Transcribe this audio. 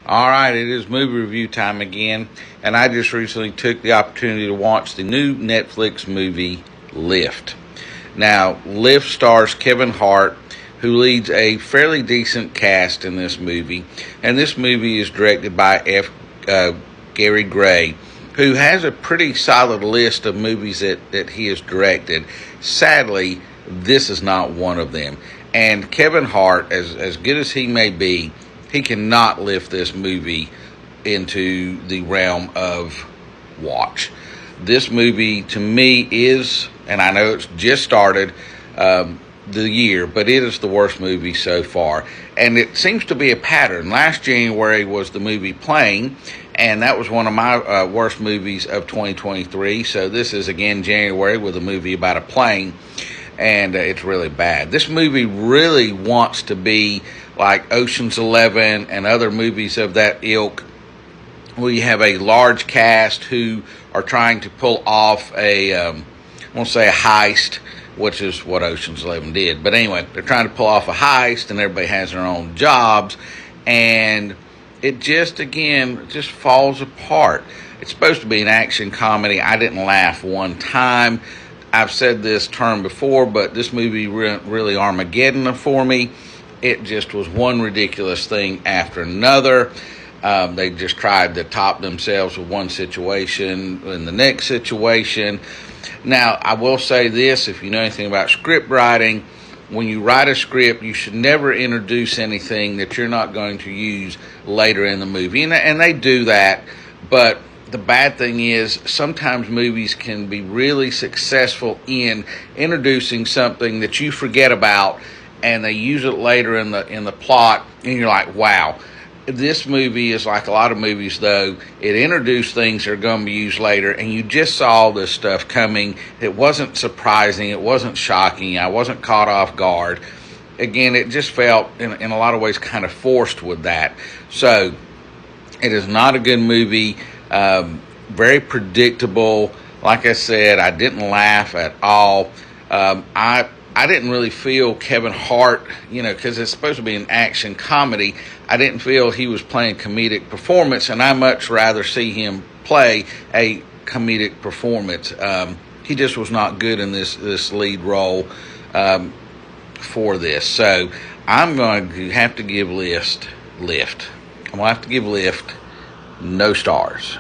All right, it is movie review time again, and I just recently took the opportunity to watch the new Netflix movie Lift. Now, Lift stars Kevin Hart, who leads a fairly decent cast in this movie, and this movie is directed by Gary Gray, who has a pretty solid list of movies that he has directed. Sadly, this is not one of them. And Kevin Hart, as good as he may be, he cannot lift this movie into the realm of watch. This movie, to me, is, and I know it's just started the year, but it is the worst movie so far. And it seems to be a pattern. Last January was the movie Plane, and that was one of my worst movies of 2023. So this is, again, January with a movie about a plane, and it's really bad. This movie really wants to be like Ocean's 11 and other movies of that ilk, where you have a large cast who are trying to pull off I won't say a heist, which is what Ocean's 11 did. But anyway, they're trying to pull off a heist, and everybody has their own jobs, and it just falls apart. It's supposed to be an action comedy. I didn't laugh one time. I've said this term before, but this movie really Armageddon for me. It just was one ridiculous thing after another. They just tried to top themselves with one situation and the next situation. Now, I will say this, if you know anything about script writing, when you write a script, you should never introduce anything that you're not going to use later in the movie. And they do that, but the bad thing is sometimes movies can be really successful in introducing something that you forget about, and they use it later in the plot, and you're like, wow. This movie is like a lot of movies, though. It introduced things that are going to be used later, and you just saw all this stuff coming. It wasn't surprising. It wasn't shocking. I wasn't caught off guard. Again, it just felt, in a lot of ways, kind of forced with that. So, it is not a good movie. Very predictable. Like I said, I didn't laugh at all. I didn't really feel Kevin Hart, because it's supposed to be an action comedy. I didn't feel he was playing comedic performance, and I much rather see him play a comedic performance. He just was not good in this lead role for this. So I'm going to have to give Lift. I'm going to have to give Lift no stars.